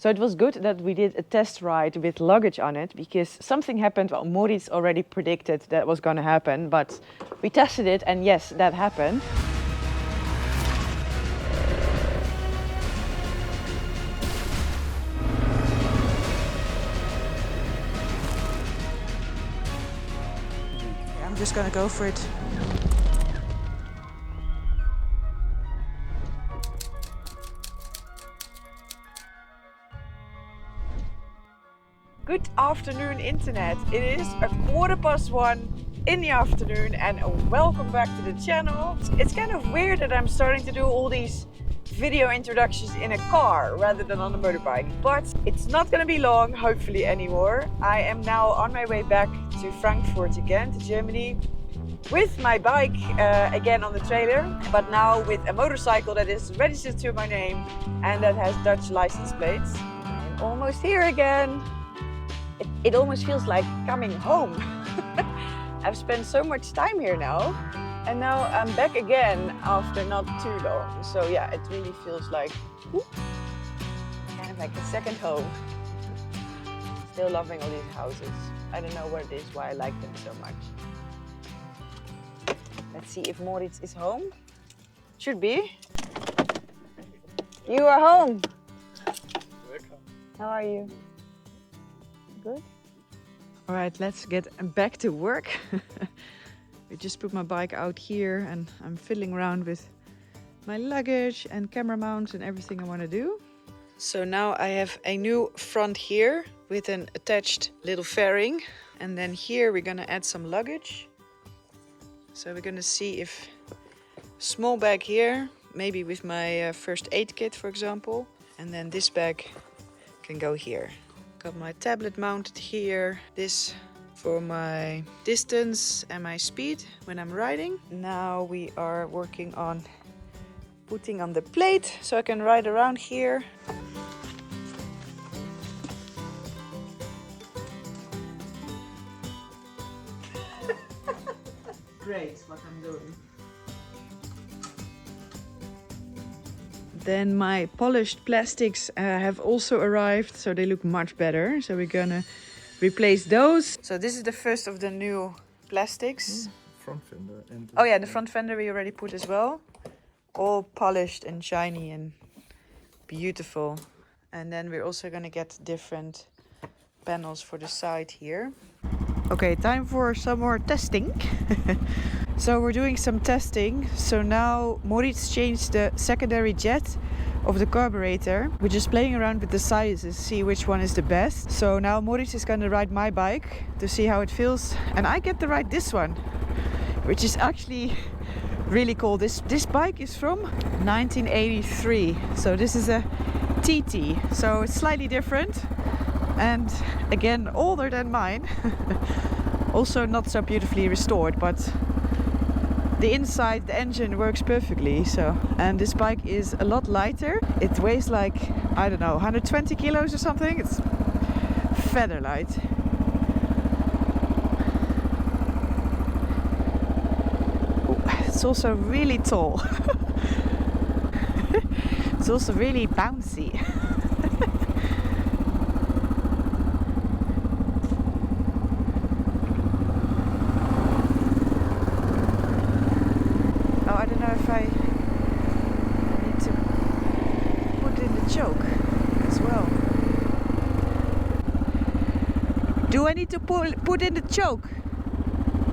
So it was good that we did a test ride with luggage on it, because something happened. Well, Moritz already predicted that was going to happen, but we tested it and yes, that happened. I'm just going to go for it. Good afternoon, internet. It is 1:15 in the afternoon and welcome back to the channel. It's kind of weird that I'm starting to do all these video introductions in a car rather than on a motorbike, but it's not going to be long, hopefully, anymore. I am now on my way back to Frankfurt again, to Germany, with my bike again on the trailer, but now with a motorcycle that is registered to my name and that has Dutch license plates. I'm almost here again. It almost feels like coming home. I've spent so much time here now, and now I'm back again after not too long. So yeah, it really feels like kind of like a second home. Still loving all these houses. I don't know what it is, why I like them so much. Let's see if Moritz is home. Should be. You are home. Welcome. How are you? Good. All right, let's get back to work. I just put my bike out here and I'm fiddling around with my luggage and camera mounts and everything I want to do. So now I have a new front here with an attached little fairing. And then here we're going to add some luggage. So we're going to see if small bag here, maybe with my first aid kit, for example. And then this bag can go here. Got my tablet mounted here. This for my distance and my speed when I'm riding. Now we are working on putting on the plate so I can ride around here. Great what I'm doing. Then my polished plastics have also arrived, so they look much better. So we're gonna replace those. So this is the first of the new plastics. Front fender and Oh yeah, the front fender we already put as well. All polished and shiny and beautiful. And then we're also gonna get different panels for the side here. Okay, time for some more testing. So we're doing some testing. So now Moritz changed the secondary jet of the carburetor. We're just playing around with the sizes, see which one is the best. So now Moritz is gonna ride my bike to see how it feels. And I get to ride this one, which is actually really cool. This bike is from 1983. So this is a TT. So it's slightly different. And again, older than mine. Also not so beautifully restored, but the inside, the engine works perfectly. So, and this bike is a lot lighter. It weighs like, I don't know, 120 kilos or something. It's feather light. Ooh, it's also really tall. It's also really bouncy. I don't know if I need to put in the choke as well. Do I need to put in the choke?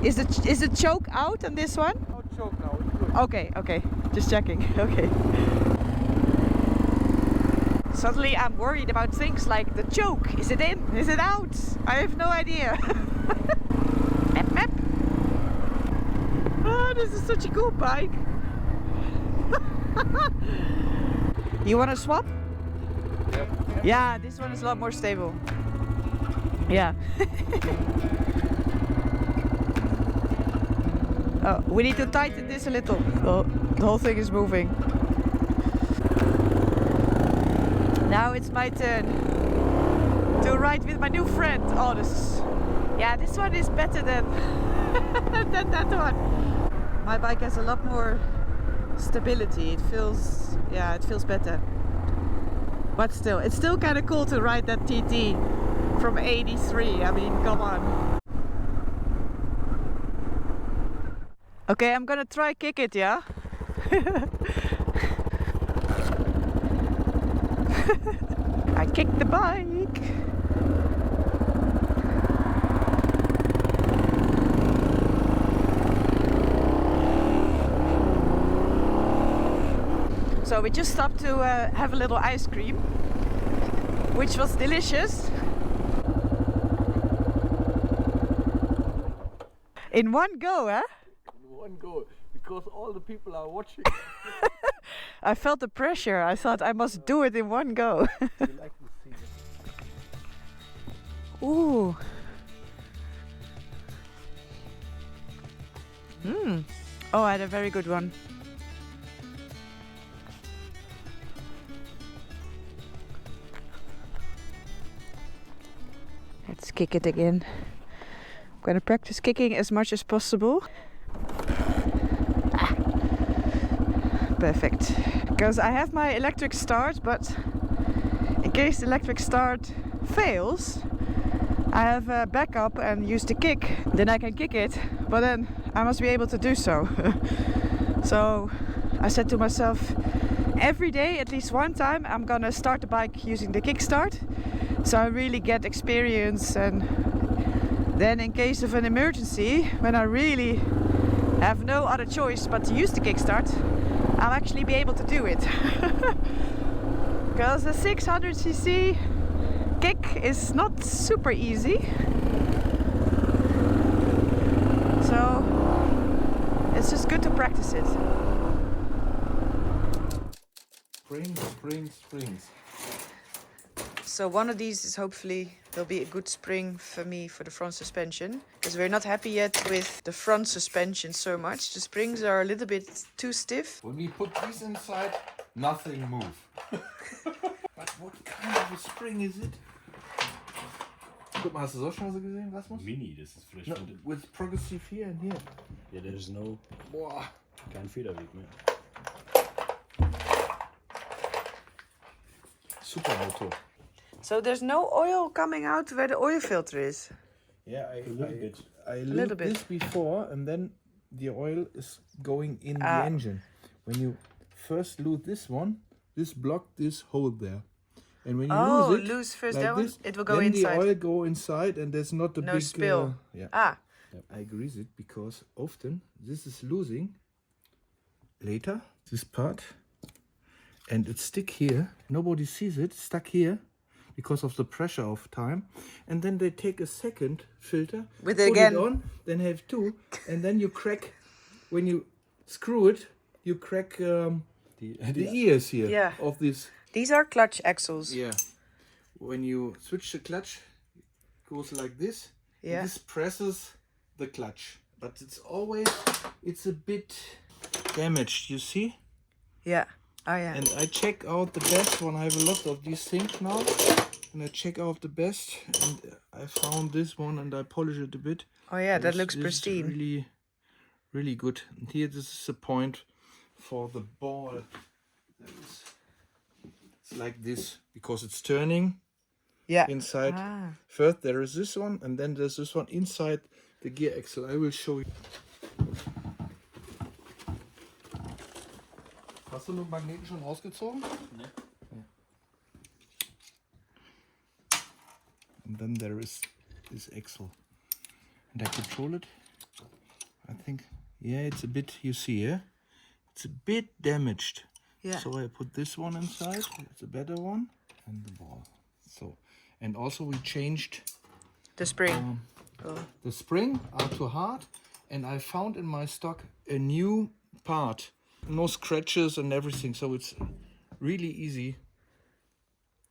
Is the choke out on this one? no choke now, it's good. Okay, just checking. Okay. Suddenly I'm worried about things like the choke. Is it in? Is it out? I have no idea. Map, map. Oh, this is such a cool bike. You want to swap? Yeah, this one is a lot more stable. Yeah. Oh, we need to tighten this a little. Oh, the whole thing is moving. Now it's my turn to ride with my new friend. Oh, this one is better than than that one. My bike has a lot more stability. It feels better. But still, it's still kind of cool to ride that TT from 83. I mean, come on. Okay, I'm gonna try kick it, yeah? I kicked the bike. So we just stopped to have a little ice cream, which was delicious. In one go, huh? In one go, because all the people are watching. I felt the pressure. I thought I must do it in one go. You like to see it. Ooh. Oh, I had a very good one. Let's kick it again. I'm gonna practice kicking as much as possible. Ah. Perfect. Because I have my electric start, but in case the electric start fails, I have a backup and use the kick. Then I can kick it, but then I must be able to do so. So I said to myself, every day, at least one time, I'm gonna start the bike using the kickstart. So I really get experience, and then in case of an emergency, when I really have no other choice but to use the kickstart, I'll actually be able to do it. Because the 600cc kick is not super easy. So it's just good to practice it. Springs. So one of these is hopefully will be a good spring for me for the front suspension, because we're not happy yet with the front suspension so much. The springs are a little bit too stiff. When we put these inside, nothing moves. But what kind of a spring is it? Guck mal, hast du das schon mal so gesehen, Rasmus? Mini, das ist frisch. No, with progressive here and here. Ja, there is no, Boah. kein Federweg mehr. Super Motor. So there's no oil coming out where the oil filter is. Yeah, A little bit. I little looked bit. this before, and then the oil is going in the engine. When you first lose this one, this block this hole there. And when you lose it, lose first like that one, this, it will go then inside. the oil go inside, and there's not a No big spill. yeah. Ah, I grease it because often this is losing later, this part, and it stick here. Nobody sees it, stuck here because of the pressure of time. And then they take a second filter, With it put again. it on, then have two, and then you crack, when you screw it, you crack the ears here Yeah. of this. these are clutch axles. Yeah. When you switch the clutch, it goes like this. Yeah. This presses the clutch. But it's a bit damaged, you see? Yeah. Oh yeah. And I check out the best one. I have a lot of these things now. And I check out the best. And I found this one and I polish it a bit. Oh yeah, that This- looks this is pristine. Really, really good. And here this is the point for the ball. It's like this because it's turning Yeah. inside. Ah. First there is this one and then there's this one inside the gear axle. I will show you. Hast du den Magneten schon rausgezogen? Ne. And then there is this axle. And I control it. I think, yeah, it's a bit, you see, yeah? It's a bit damaged. Yeah. So I put this one inside, it's a better one, and the ball. So, and also we changed The spring. the spring are too hard, and I found in my stock a new part. No scratches and everything, so it's really easy.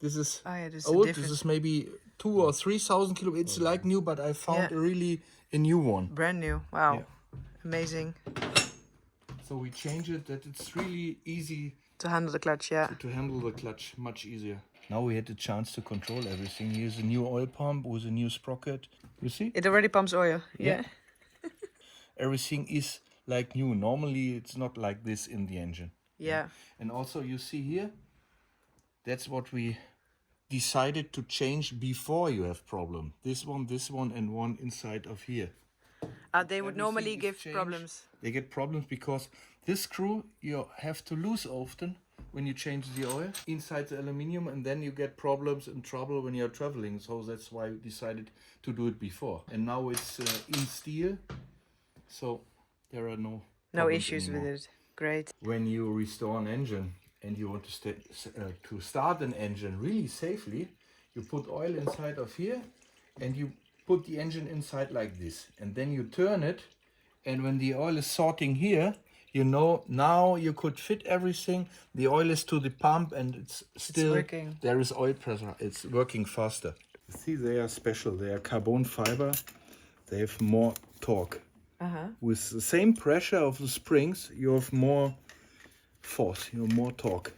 This is Oh yeah, this is old, different. this is maybe 2,000 or 3,000 kilo. It's like new, but I found Yeah. a new one. Brand new. Wow. Yeah. Amazing. So we change it that it's really easy To handle the clutch, yeah. to handle the clutch, much easier. Now we had the chance to control everything. Here's a new oil pump with a new sprocket. You see? It already pumps oil. Yeah. Everything is like new. Normally it's not like this in the engine. Yeah. And also you see here, That's what we decided to change before you have problem. This one, and one inside of here. They would Everything normally is give changed. problems. They get problems because this screw you have to lose often when you change the oil inside the aluminium, and then you get problems and trouble when you're traveling. So that's why we decided to do it before. And now it's in steel, so there are no issues anymore. with it. Great. When you restore an engine and you want to start an engine really safely, you put oil inside of here, and you put the engine inside like this, and then you turn it, and when the oil is sorting here, you know now you could fit everything. The oil is to the pump, and it's still working. there is oil pressure. It's working faster. See, they are special. They are carbon fiber. They have more torque. With the same pressure of the springs, you have more force. You have more torque.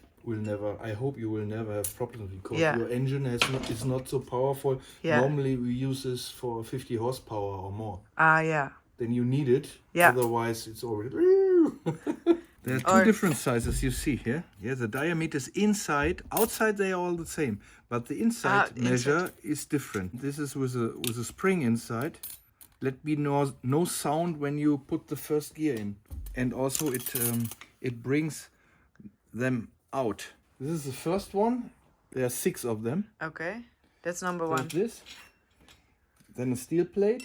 I hope you will never have problems because your engine is not so powerful. Normally we use this for 50 horsepower or more. Then you need it. Otherwise it's already. There are two different sizes you see here. Yeah, the diameter is inside. Outside they are all the same, but the inside measure is different. This is with a spring inside. Let me know no sound when you put the first gear in, and also it brings them out. This is the first one. There are 6 of them. Okay, that's number Like 1. this. Then a steel plate.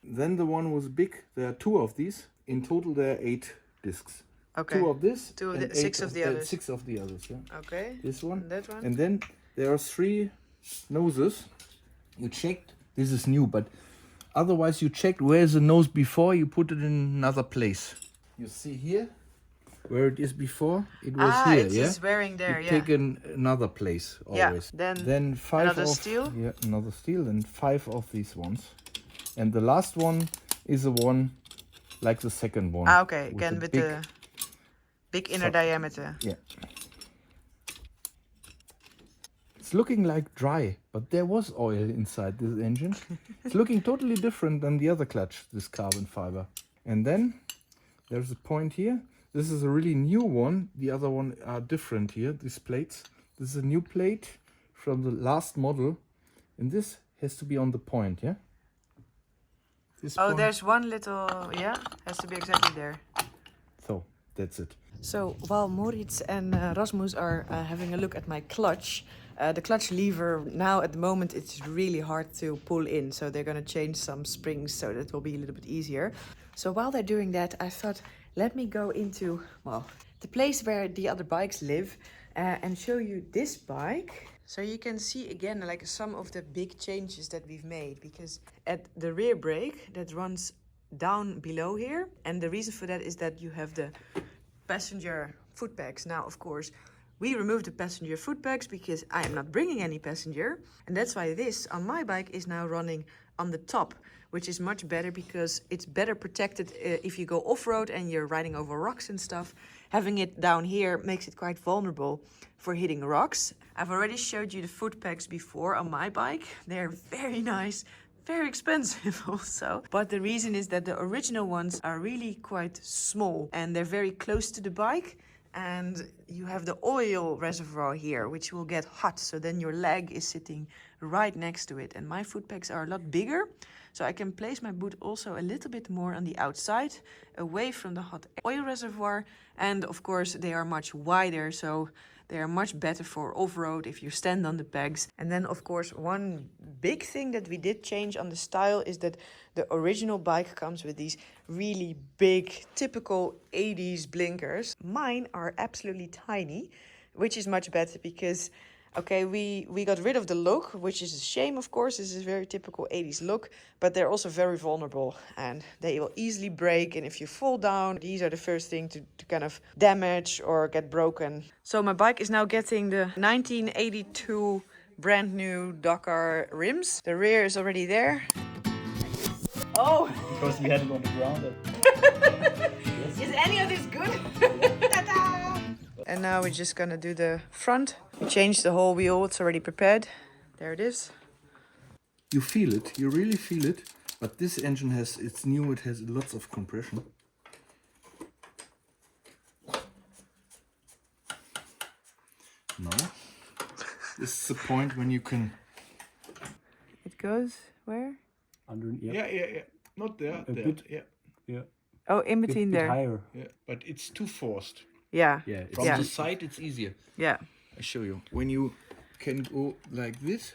Then the one was big. There are 2 of these. In total, there are 8 discs. Okay. 2 of this. 2 of and the 6 of the others. 6 of the others. Yeah. Okay. This one. And that one. And then there are 3 noses. You checked. This is new, but otherwise you checked where's the nose before. You put it in another place. You see here. Where it is before, it was here, it's just wearing there, you take another place always. Then 5 another of steel. Yeah, another steel, and 5 of these ones. And the last one is the one like the second one. Okay, again with the big inner diameter. Yeah. It's looking like dry, but there was oil inside this engine. It's looking totally different than the other clutch, this carbon fiber. And then there's a point here. This is a really new one. The other one are different here, these plates. This is a new plate from the last model. And this has to be on the point, yeah? This point. There's one little, has to be exactly there. So, that's it. So, while Moritz and Rasmus are having a look at my clutch, the clutch lever now at the moment it's really hard to pull in. So they're going to change some springs so that will be a little bit easier. So while they're doing that, I thought, let me go into, the place where the other bikes live and show you this bike. So you can see again like some of the big changes that we've made, because at the rear brake that runs down below here, and the reason for that is that you have the passenger foot pegs. Now, of course, we removed the passenger foot pegs because I am not bringing any passenger, and that's why this on my bike is now running on the top, which is much better because it's better protected if you go off-road and you're riding over rocks and stuff. Having it down here makes it quite vulnerable for hitting rocks. I've already showed you the foot pegs before on my bike. They're very nice, very expensive also. But the reason is that the original ones are really quite small and they're very close to the bike. And you have the oil reservoir here, which will get hot. So then your leg is sitting right next to it. And my foot pegs are a lot bigger. So I can place my boot also a little bit more on the outside, away from the hot oil reservoir. And of course, they are much wider. So they are much better for off-road if you stand on the pegs. And then, of course, one big thing that we did change on the style is that the original bike comes with these really big, typical 80s blinkers. Mine are absolutely tiny, which is much better because, okay, we got rid of the look, which is a shame, of course. This is a very typical 80s look, but they're also very vulnerable and they will easily break. And if you fall down, these are the first thing to kind of damage or get broken. So my bike is now getting the 1982 brand new Dakar rims. The rear is already there. Oh! Because we had it on the ground. Is any of this good? And now we're just gonna do the front. We changed the whole wheel, it's already prepared. There it is. You feel it, you really feel it. But this engine it's new, it has lots of compression. Now, This is the point when you can. It goes where? Underneath. Yeah. Not there. A there. bit. Yeah. Yeah. Oh, in between Bit there. higher. Yeah. But it's too forced. Yeah. Yeah. It's From Yeah. the side, it's easier. Yeah. I show you. When you can go like this,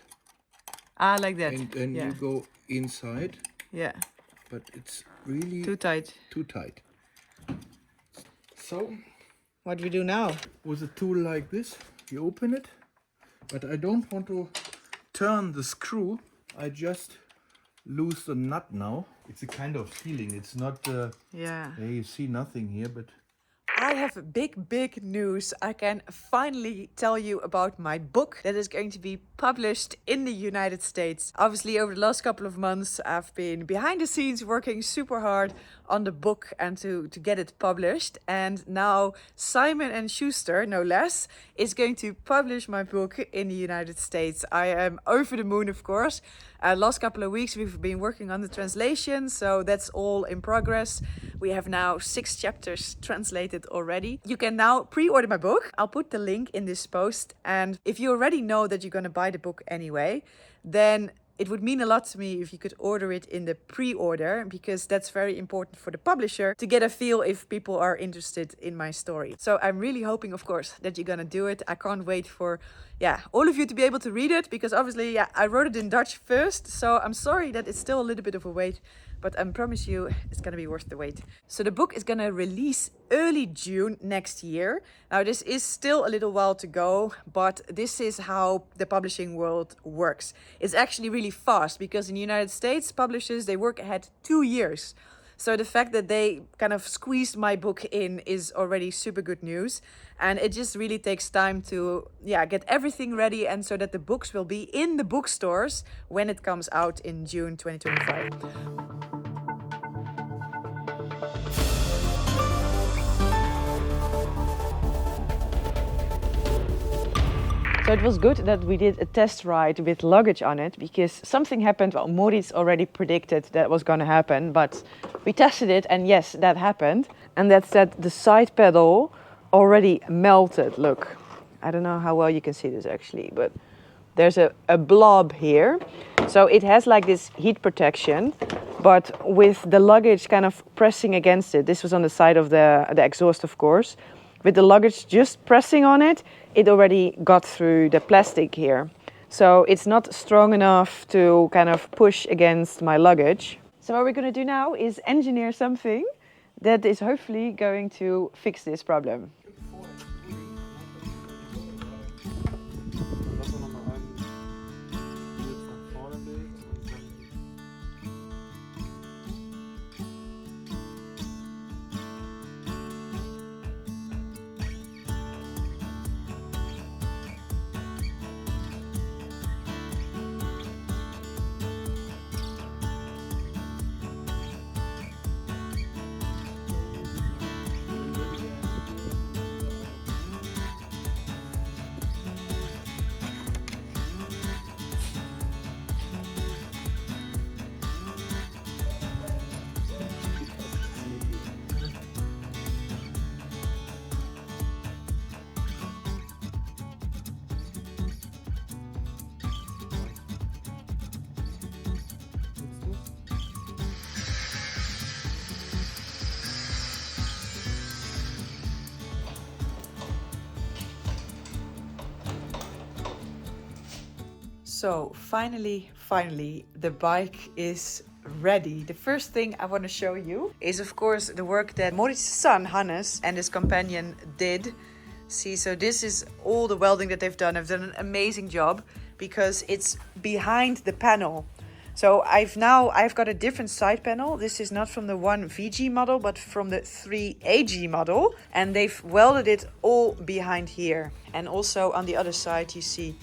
Ah, like that. and then yeah. you go inside, Yeah. but it's really Too tight. too tight. So What do we do now? with a tool like this, you open it, but I don't want to turn the screw. I just loose the nut now. It's a kind of feeling. It's not. Yeah. Yeah, you see nothing here, but I have big news. I can finally tell you about my book that is going to be published in the United States. Obviously, over the last couple of months, I've been behind the scenes working super hard on the book and to get it published. And now Simon & Schuster, no less, is going to publish my book in the United States. I am over the moon, of course. Last couple of weeks, we've been working on the translation, so that's all in progress. We have now 6 chapters translated already. You can now pre-order my book. I'll put the link in this post. And if you already know that you're going to buy the book anyway, then it would mean a lot to me if you could order it in the pre-order, because that's very important for the publisher to get a feel if people are interested in my story. So I'm really hoping, of course, that you're gonna do it. I can't wait for all of you to be able to read it, because obviously I wrote it in Dutch first, so I'm sorry that it's still a little bit of a wait, but I promise you it's gonna be worth the wait. So the book is gonna release early June next year. Now this is still a little while to go, but this is how the publishing world works. It's actually really fast, because in the United States, publishers, they work ahead 2 years. So the fact that they kind of squeezed my book in is already super good news. And it just really takes time to get everything ready, and so that the books will be in the bookstores when it comes out in June 2025. So it was good that we did a test ride with Luggage on it, because something happened. Well, Moritz already predicted that was going to happen, but we tested it and yes, that happened. And that's that the side pedal already melted. Look, I don't know how well you can see this actually, but there's a blob here. So it has like this heat protection, but with the Luggage kind of pressing against it, this was on the side of the exhaust, of course. With the Luggage just pressing on it, it already got through the plastic here. So it's not strong enough to kind of push against my Luggage. So what we're going to do now is engineer something that is hopefully going to fix this problem. So finally, the bike is ready. The first thing I want to show you is, of course, the work that Moritz's son, Hannes, and his companion did. See, so this is all the welding that they've done. They've done an amazing job, because it's behind the panel. So I've got a different side panel. This is not from the 1VG model, but from the 3AG model. And they've welded it all behind here. And also on the other side, you see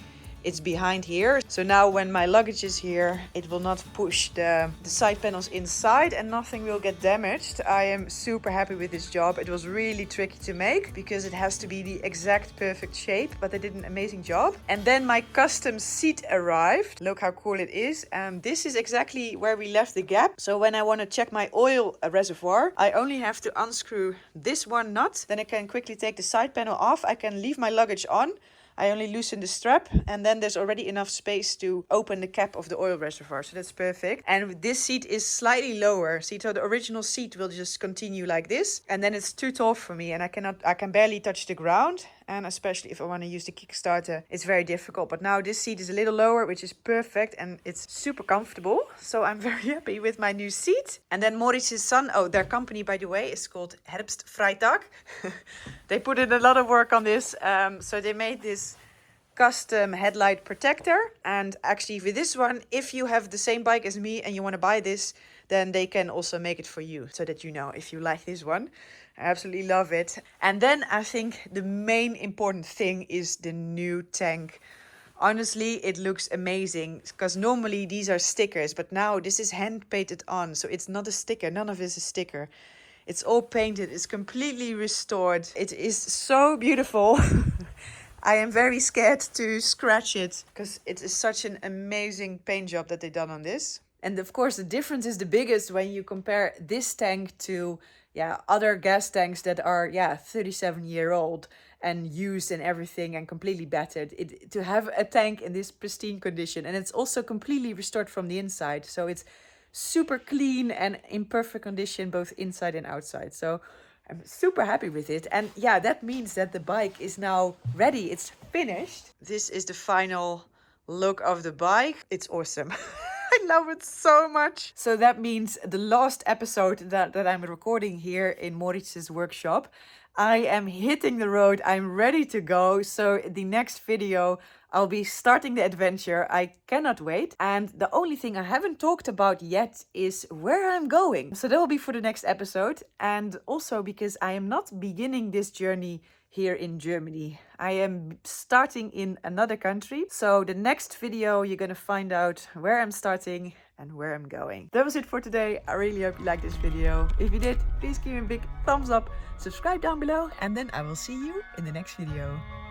it's behind here. So now when my Luggage is here, it will not push the side panels inside and nothing will get damaged. I am super happy with this job. It was really tricky to make, because it has to be the exact perfect shape, but they did an amazing job. And then my custom seat arrived. Look how cool it is. And this is exactly where we left the gap. So when I want to check my oil reservoir, I only have to unscrew this one nut. Then I can quickly take the side panel off. I can leave my Luggage on. I only loosen the strap, and then there's already enough space to open the cap of the oil reservoir. So that's perfect. And this seat is slightly lower. See, so the original seat will just continue like this, and then it's too tall for me, and I can barely touch the ground. And especially if I want to use the Kickstarter, it's very difficult. But now this seat is a little lower, which is perfect, and it's super comfortable. So I'm very happy with my new seat. And then Moritz's son, oh, their company, by the way, is called Herbst Freitag. They put in a lot of work on this. So they made this custom headlight protector. And actually with this one, if you have the same bike as me and you want to buy this, then they can also make it for you, so that you know if you like this one. I absolutely love it. And then I think the main important thing is the new tank. Honestly, it looks amazing, because normally these are stickers, but now this is hand painted on. So it's not a sticker. None of this is sticker. It's all painted. It's completely restored. It is so beautiful. I am very scared to scratch it, because it is such an amazing paint job that they've done on this. And of course, the difference is the biggest when you compare this tank to other gas tanks that are 37-year-old and used and everything and completely battered. To have a tank in this pristine condition, and it's also completely restored from the inside. So it's super clean and in perfect condition, both inside and outside. So I'm super happy with it. And yeah, that means that the bike is now ready. It's finished. This is the final look of the bike. It's awesome. I love it so much. So that means the last episode that I'm recording here in Moritz's workshop, I am hitting the road. I'm ready to go. So the next video, I'll be starting the adventure. I cannot wait. And the only thing I haven't talked about yet is where I'm going. So that will be for the next episode. And also because I am not beginning this journey here in Germany. I am starting in another country. So the next video, you're going to find out where I'm starting and where I'm going. That was it for today. I really hope you liked this video. If you did, please give me a big thumbs up, subscribe down below, and then I will see you in the next video.